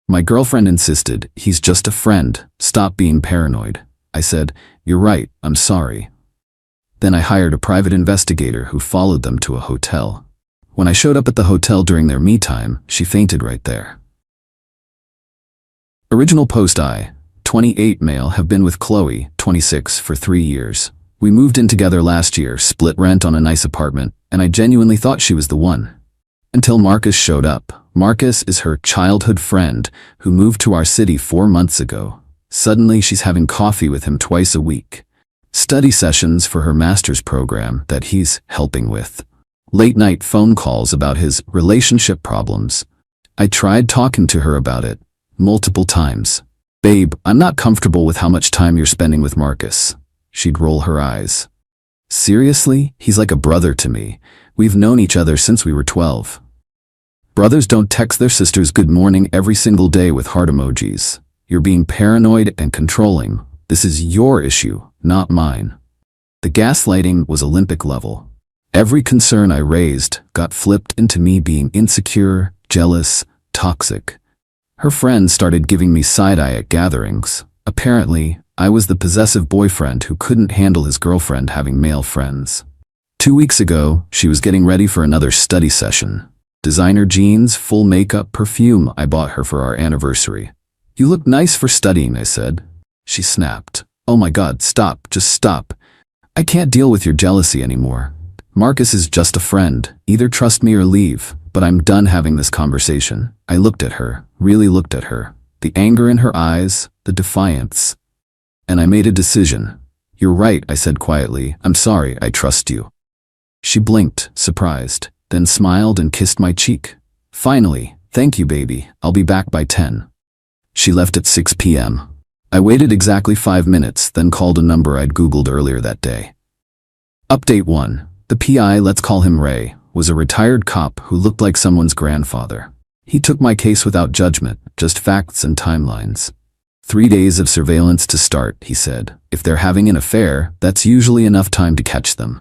My girlfriend insisted, "He's just a friend. Stop being paranoid." I said, "You're right, I'm sorry." Then I hired a private investigator who followed them to a hotel. When I showed up at the hotel during their me time, she fainted right there. Original post: I, 28 male, have been with Qley, 26, for 3 years. We moved in together last year, split rent on a nice apartment, and I genuinely thought she was the one. Until Marcus showed up. Marcus is her childhood friend who moved to our city 4 months ago. Suddenly she's having coffee with him twice a week. Study sessions for her master's program that he's helping with. Late-night phone calls about his relationship problems. I tried talking to her about it multiple times. "Babe, I'm not comfortable with how much time you're spending with Marcus." She'd roll her eyes. "Seriously? He's like a brother to me. We've known each other since we were 12. Brothers don't text their sisters good morning every single day with heart emojis. You're being paranoid and controlling. This is your issue, not mine." The gaslighting was Olympic level. Every concern I raised got flipped into me being insecure, jealous, toxic. Her friends started giving me side-eye at gatherings. Apparently, I was the possessive boyfriend who couldn't handle his girlfriend having male friends. 2 weeks ago, she was getting ready for another study session. Designer jeans, full makeup, perfume I bought her for our anniversary. "You look nice for studying," I said. She snapped. "Oh my God, stop, just stop. I can't deal with your jealousy anymore. Marcus is just a friend. Either trust me or leave, but I'm done having this conversation." I looked at her, really looked at her. The anger in her eyes, the defiance. And I made a decision. "You're right," I said quietly. "I'm sorry, I trust you." She blinked, surprised, then smiled and kissed my cheek. "Finally, thank you, baby. I'll be back by 10. She left at 6 p.m. I waited exactly 5 minutes, then called a number I'd Googled earlier that day. Update 1. The PI, let's call him Ray, was a retired cop who looked like someone's grandfather. He took my case without judgment, just facts and timelines. 3 days of surveillance to start, he said. If they're having an affair, that's usually enough time to catch them.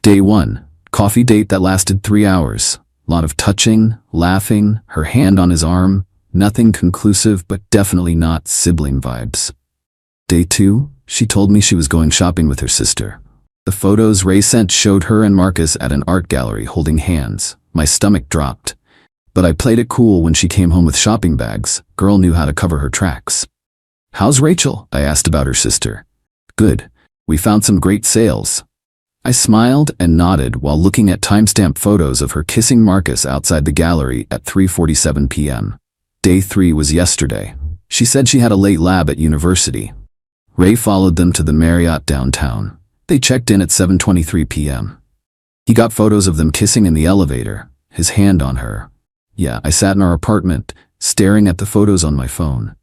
Day 1. Coffee date that lasted 3 hours. Lot of touching, laughing, her hand on his arm. Nothing conclusive, but definitely not sibling vibes. Day 2. She told me she was going shopping with her sister. The photos Ray sent showed her and Marcus at an art gallery holding hands. My stomach dropped. But I played it cool when she came home with shopping bags. Girl knew how to cover her tracks. "How's Rachel?" I asked about her sister. "Good. We found some great sales." I smiled and nodded while looking at timestamp photos of her kissing Marcus outside the gallery at 3:47 p.m. Day 3 was yesterday. She said she had a late lab at university. Ray followed them to the Marriott downtown. They checked in at 7:23 p.m. He got photos of them kissing in the elevator, his hand on her. Yeah, I sat in our apartment, staring at the photos on my phone.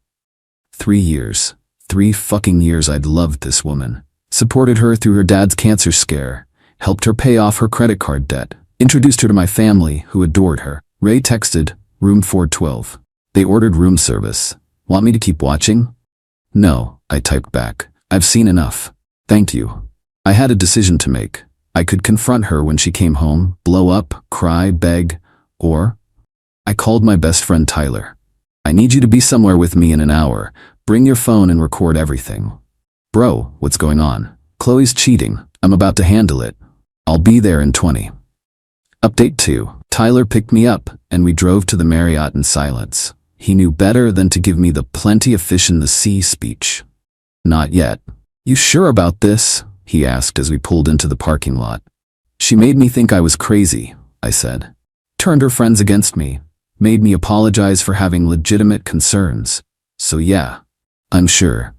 3 years. 3 fucking years I'd loved this woman. Supported her through her dad's cancer scare. Helped her pay off her credit card debt. Introduced her to my family, who adored her. Ray texted, "Room 412. They ordered room service. Want me to keep watching?" "No," I typed back. "I've seen enough. Thank you." I had a decision to make. I could confront her when she came home, blow up, cry, beg, or I called my best friend Tyler. "I need you to be somewhere with me in an hour. Bring your phone and record everything." "Bro, what's going on?" "Qley's cheating. I'm about to handle it. I'll be there in 20. Update 2. Tyler picked me up, and we drove to the Marriott in silence. He knew better than to give me the "plenty of fish in the sea" speech. "Not yet." "You sure about this?" he asked as we pulled into the parking lot. "She made me think I was crazy," I said. "Turned her friends against me. Made me apologize for having legitimate concerns. So yeah, I'm sure."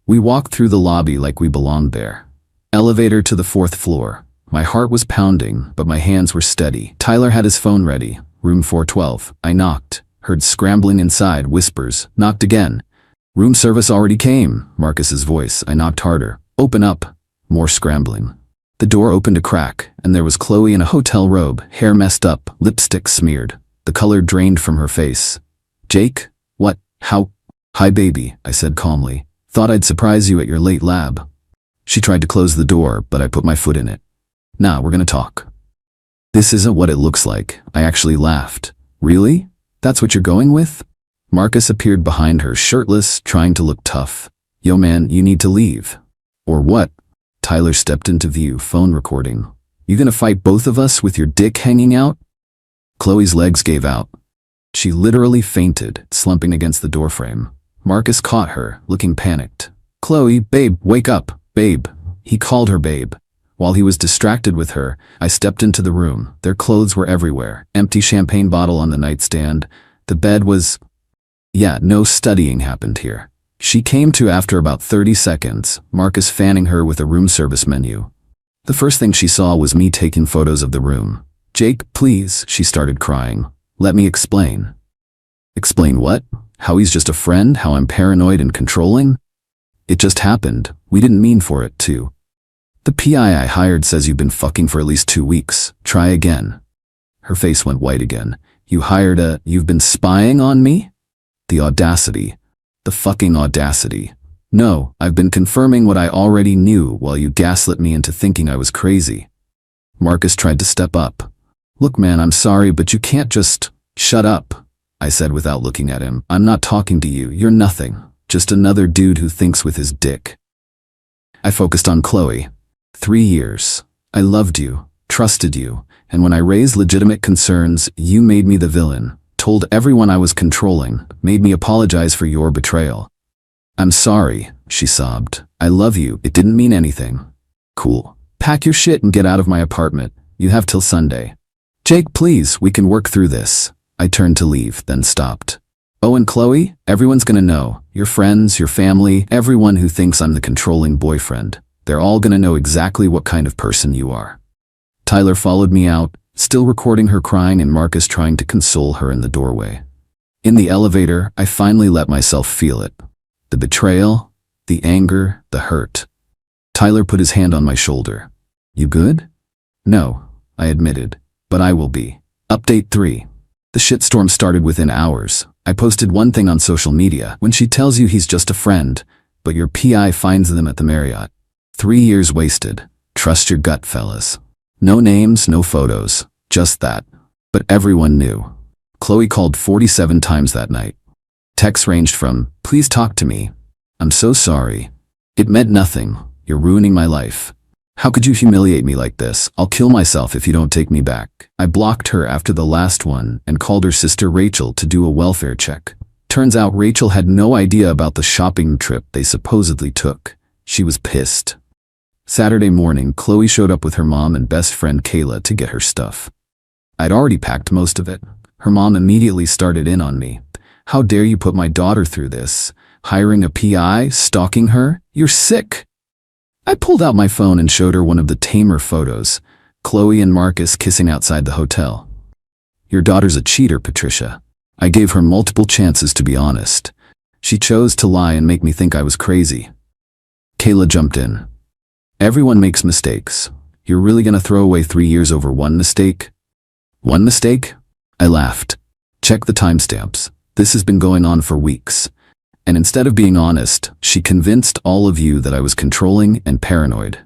We walked through the lobby like we belonged there. Elevator to the 4th floor. My heart was pounding, but my hands were steady. Tyler had his phone ready. Room 412. I knocked. Heard scrambling inside, whispers. Knocked again. "Room service already came," Marcus's voice. I knocked harder. "Open up." More scrambling. The door opened a crack, and there was Qley in a hotel robe, hair messed up, lipstick smeared. The color drained from her face. "Jake? What? How?" "Hi baby," I said calmly. "Thought I'd surprise you at your late lab." She tried to close the door, but I put my foot in it. "Nah, we're gonna talk." "This isn't what it looks like." I actually laughed. "Really? That's what you're going with?" Marcus appeared behind her, shirtless, trying to look tough. Yo man, you need to leave. Or what? Tyler stepped into view, phone recording. You gonna fight both of us with your dick hanging out? Qley's legs gave out. She literally fainted, slumping against the doorframe. Marcus caught her, looking panicked. Qley, babe, wake up, babe. He called her babe. While he was distracted with her, I stepped into the room. Their clothes were everywhere. Empty champagne bottle on the nightstand. The bed was... Yeah, no studying happened here. She came to after about 30 seconds, Marcus fanning her with a room service menu. The first thing she saw was me taking photos of the room. Jake, please, she started crying. Let me explain. Explain what? How he's just a friend? How I'm paranoid and controlling? It just happened. We didn't mean for it to. The PI I hired says you've been fucking for at least 2 weeks. Try again. Her face went white again. You've been spying on me? The audacity. The fucking audacity. No, I've been confirming what I already knew while you gaslit me into thinking I was crazy. Marcus tried to step up. Look man, I'm sorry, but you can't just... Shut up, I said without looking at him. I'm not talking to you. You're nothing. Just another dude who thinks with his dick. I focused on Qley. 3 years. I loved you, trusted you, and when I raised legitimate concerns, you made me the villain, told everyone I was controlling, made me apologize for your betrayal. I'm sorry, she sobbed. I love you. It didn't mean anything. Cool. Pack your shit and get out of my apartment. You have till Sunday. Jake, please, we can work through this. I turned to leave, then stopped. Oh, and Qley, everyone's gonna know. Your friends, your family, everyone who thinks I'm the controlling boyfriend. They're all gonna know exactly what kind of person you are. Tyler followed me out, still recording her crying and Marcus trying to console her in the doorway. In the elevator, I finally let myself feel it. The betrayal, the anger, the hurt. Tyler put his hand on my shoulder. You good? No, I admitted, but I will be. Update 3. The shitstorm started within hours. I posted one thing on social media. When she tells you he's just a friend, but your PI finds them at the Marriott. 3 years wasted. Trust your gut, fellas. No names, no photos. Just that. But everyone knew. Qley called 47 times that night. Texts ranged from, please talk to me. I'm so sorry. It meant nothing. You're ruining my life. How could you humiliate me like this? I'll kill myself if you don't take me back. I blocked her after the last one and called her sister Rachel to do a welfare check. Turns out Rachel had no idea about the shopping trip they supposedly took. She was pissed. Saturday morning, Qley showed up with her mom and best friend Kayla to get her stuff. I'd already packed most of it. Her mom immediately started in on me. How dare you put my daughter through this? Hiring a PI? Stalking her? You're sick. I pulled out my phone and showed her one of the tamer photos. Qley and Marcus kissing outside the hotel. Your daughter's a cheater, Patricia. I gave her multiple chances to be honest. She chose to lie and make me think I was crazy. Kayla jumped in. Everyone makes mistakes. You're really gonna throw away 3 years over one mistake? One mistake? I laughed. Check the timestamps. This has been going on for weeks. And instead of being honest, she convinced all of you that I was controlling and paranoid.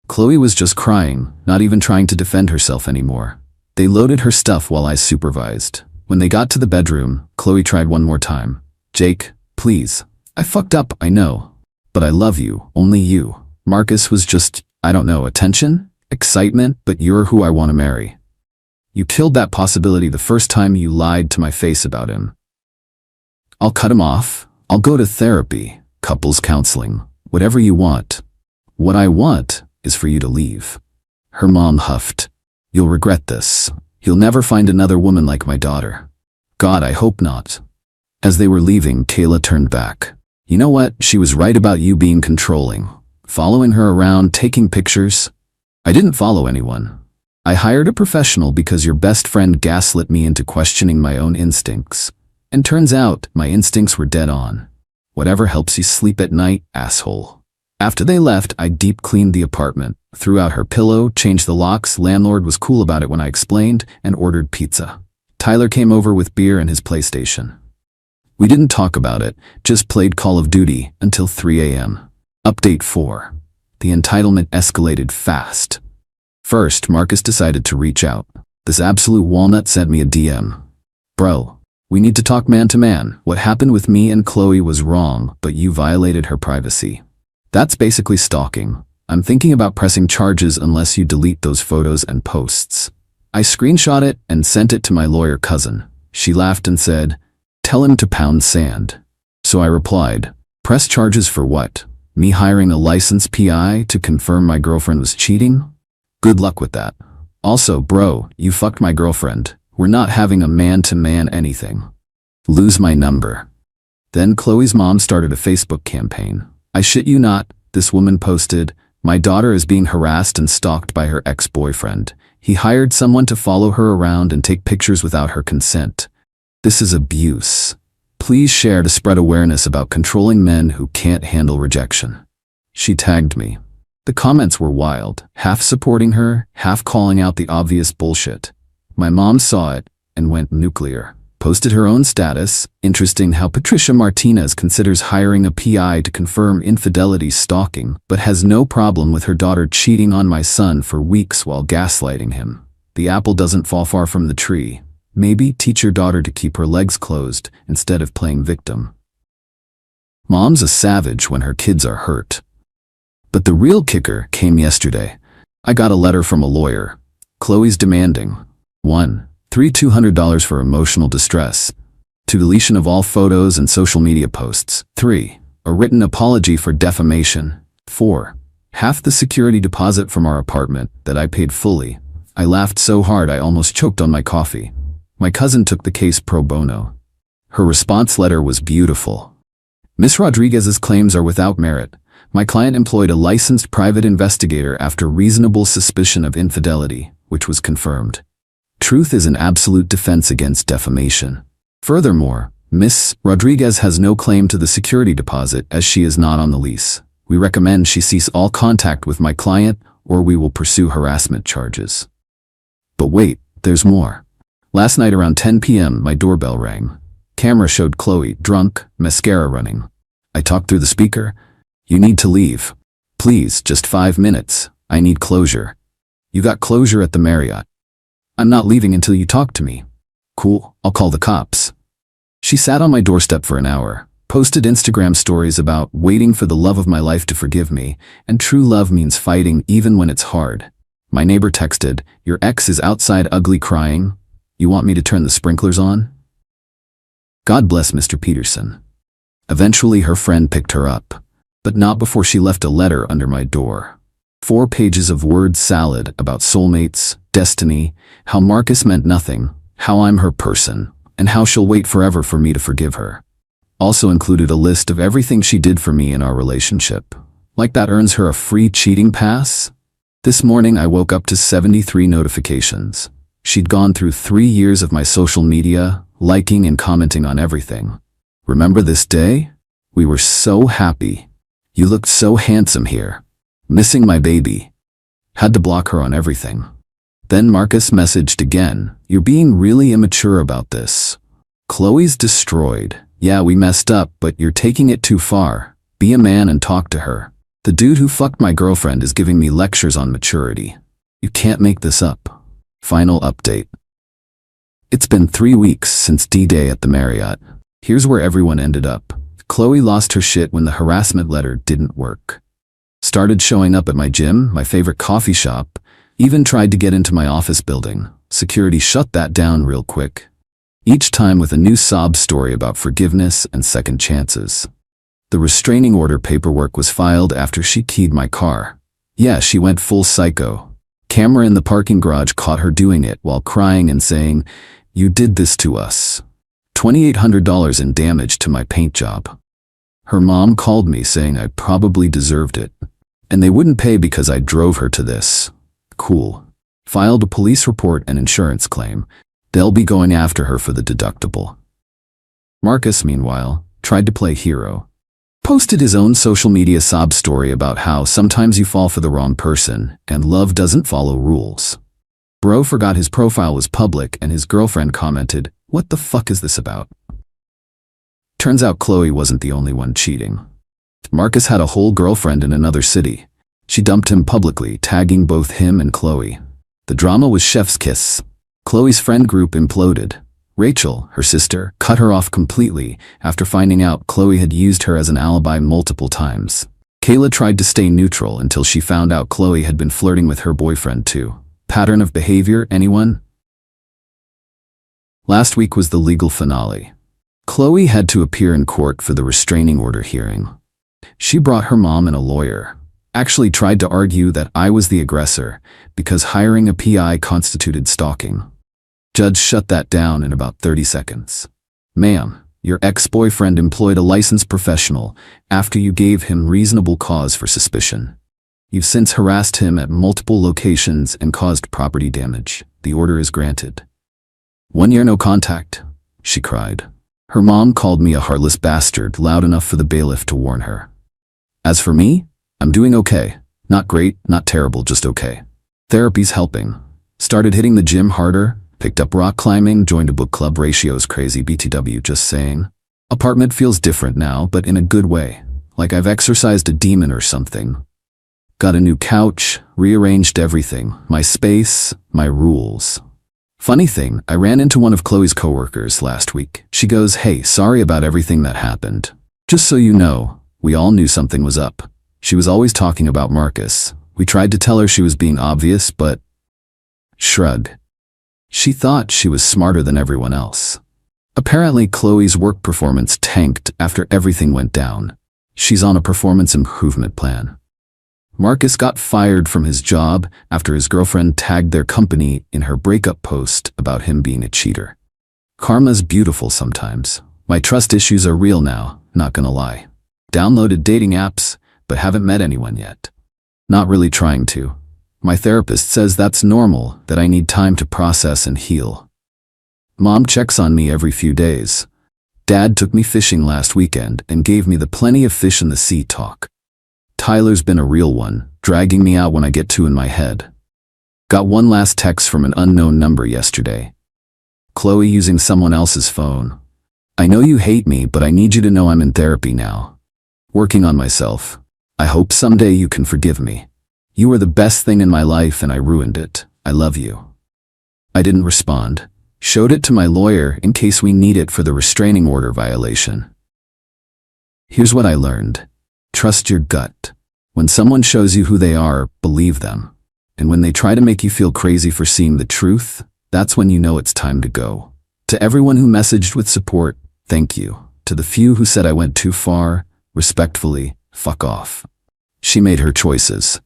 Qley was just crying, not even trying to defend herself anymore. They loaded her stuff while I supervised. When they got to the bedroom, Qley tried one more time. Jake, please. I fucked up, I know. But I love you, only you. Marcus was just, I don't know, attention? Excitement, but you're who I want to marry. You killed that possibility the first time you lied to my face about him. I'll cut him off. I'll go to therapy, couples counseling, whatever you want. What I want is for you to leave. Her mom huffed. You'll regret this. You'll never find another woman like my daughter. God, I hope not. As they were leaving, Kayla turned back. You know what? She was right about you being controlling. Following her around, taking pictures. I didn't follow anyone. I hired a professional because your best friend gaslit me into questioning my own instincts. And turns out, my instincts were dead on. Whatever helps you sleep at night, asshole. After they left, I deep cleaned the apartment, threw out her pillow, changed the locks. Landlord was cool about it when I explained, and ordered pizza. Tyler came over with beer and his PlayStation. We didn't talk about it, just played Call of Duty until 3 a.m. Update 4. The entitlement escalated fast. First, Marcus decided to reach out. This absolute walnut sent me a DM. Bro, We need to talk man to man. What happened with me and Qley was wrong, but you violated her privacy. That's basically stalking. I'm thinking about pressing charges unless you delete those photos and posts. I screenshot it and sent it to my lawyer cousin. She laughed and said, "Tell him to pound sand." So I replied, "Press charges for what? Me hiring a licensed PI to confirm my girlfriend was cheating? Good luck with that. Also, bro, you fucked my girlfriend. We're not having a man-to-man anything. Lose my number." Then Qley's mom started a Facebook campaign. I shit you not, this woman posted, "My daughter is being harassed and stalked by her ex-boyfriend. He hired someone to follow her around and take pictures without her consent. This is abuse. Please share to spread awareness about controlling men who can't handle rejection." She tagged me. The comments were wild, half supporting her, half calling out the obvious bullshit. My mom saw it and went nuclear. Posted her own status. Interesting how Patricia Martinez considers hiring a PI to confirm infidelity stalking, but has no problem with her daughter cheating on my son for weeks while gaslighting him. The apple doesn't fall far from the tree. Maybe teach your daughter to keep her legs closed instead of playing victim. Mom's a savage when her kids are hurt. But the real kicker came yesterday. I got a letter from a lawyer. Qley's demanding 1. $200 for emotional distress. 2. Deletion of all photos and social media posts. 3. A written apology for defamation. 4. Half the security deposit from our apartment that I paid fully. I laughed so hard I almost choked on my coffee. My cousin took the case pro bono. Her response letter was beautiful. Ms. Rodriguez's claims are without merit. My client employed a licensed private investigator after reasonable suspicion of infidelity, which was confirmed. Truth is an absolute defense against defamation. Furthermore, Ms. Rodriguez has no claim to the security deposit as she is not on the lease. We recommend she cease all contact with my client or we will pursue harassment charges. But wait, there's more. Last night around 10 p.m. my doorbell rang. Camera showed Qley, drunk, mascara running. I talked through the speaker. "You need to leave. Please, just 5 minutes. I need closure." "You got closure at the Marriott." "I'm not leaving until you talk to me." "Cool, I'll call the cops." She sat on my doorstep for an hour, posted Instagram stories about waiting for the love of my life to forgive me, and true love means fighting even when it's hard. My neighbor texted, "Your ex is outside ugly crying. You want me to turn the sprinklers on?" God bless Mr. Peterson. Eventually her friend picked her up, but not before she left a letter under my door. 4 pages of word salad about soulmates, destiny, how Marcus meant nothing, how I'm her person, and how she'll wait forever for me to forgive her. Also included a list of everything she did for me in our relationship. Like that earns her a free cheating pass? This morning I woke up to 73 notifications. She'd gone through 3 years of my social media, liking and commenting on everything. "Remember this day? We were so happy. You looked so handsome here. Missing my baby." Had to block her on everything. Then Marcus messaged again, "You're being really immature about this. Qley's destroyed. Yeah, we messed up, but you're taking it too far. Be a man and talk to her. The dude who fucked my girlfriend is giving me lectures on maturity. You can't make this up." Final update. It's been 3 weeks since D-Day at the Marriott. Here's where everyone ended up. Qley lost her shit when the harassment letter didn't work. Started showing up at my gym, my favorite coffee shop, even tried to get into my office building. Security shut that down real quick. Each time with a new sob story about forgiveness and second chances. The restraining order paperwork was filed after she keyed my car. Yeah, she went full psycho. Camera in the parking garage caught her doing it while crying and saying, "You did this to us." $2,800 in damage to my paint job. Her mom called me saying I probably deserved it. And they wouldn't pay because I drove her to this. Cool. Filed a police report and insurance claim. They'll be going after her for the deductible. Marcus, meanwhile, tried to play hero. Posted his own social media sob story about how sometimes you fall for the wrong person and love doesn't follow rules. Bro forgot his profile was public and his girlfriend commented, "What the fuck is this about?" Turns out Qley wasn't the only one cheating. Marcus had a whole girlfriend in another city. She dumped him publicly, tagging both him and Qley. The drama was chef's kiss. Qley's friend group imploded. Rachel, her sister, cut her off completely after finding out Qley had used her as an alibi multiple times. Kayla tried to stay neutral until she found out Qley had been flirting with her boyfriend too. Pattern of behavior, anyone? Last week was the legal finale. Qley had to appear in court for the restraining order hearing. She brought her mom and a lawyer. Actually tried to argue that I was the aggressor because hiring a PI constituted stalking. Judge shut that down in about 30 seconds. Ma'am, your ex-boyfriend employed a licensed professional after you gave him reasonable cause for suspicion. You've since harassed him at multiple locations and caused property damage. The order is granted. 1 year no contact, she cried. Her mom called me a heartless bastard loud enough for the bailiff to warn her. As for me, I'm doing okay. Not great, not terrible, just okay. Therapy's helping. Started hitting the gym harder, picked up rock climbing, joined a book club. Ratios crazy, BTW, just saying. Apartment feels different now, but in a good way. Like I've exorcised a demon or something. Got a new couch, rearranged everything. My space, my rules. Funny thing, I ran into one of Qley's coworkers last week. She goes, "Hey, sorry about everything that happened. Just so you know, we all knew something was up." She was always talking about Marcus. We tried to tell her she was being obvious, but... Shrug. She thought she was smarter than everyone else. Apparently, Qley's work performance tanked after everything went down. She's on a performance improvement plan. Marcus got fired from his job after his girlfriend tagged their company in her breakup post about him being a cheater. Karma's beautiful sometimes. My trust issues are real now, not gonna lie. Downloaded dating apps, but haven't met anyone yet. Not really trying to. My therapist says that's normal, that I need time to process and heal. Mom checks on me every few days. Dad took me fishing last weekend and gave me the plenty of fish in the sea talk. Tyler's been a real one, dragging me out when I get too in my head. Got one last text from an unknown number yesterday. Qley using someone else's phone. I know you hate me, but I need you to know I'm in therapy now. Working on myself. I hope someday you can forgive me. You were the best thing in my life and I ruined it. I love you. I didn't respond. Showed it to my lawyer in case we need it for the restraining order violation. Here's what I learned. Trust your gut. When someone shows you who they are, believe them. And when they try to make you feel crazy for seeing the truth, that's when you know it's time to go. To everyone who messaged with support, thank you. To the few who said I went too far, respectfully, fuck off. She made her choices.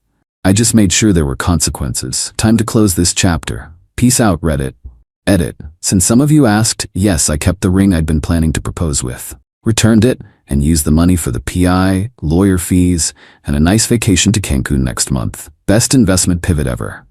I just made sure there were consequences. Time to close this chapter. Peace out, Reddit. Edit. Since some of you asked, yes, I kept the ring I'd been planning to propose with. Returned it, and used the money for the PI, lawyer fees, and a nice vacation to Cancun next month. Best investment pivot ever.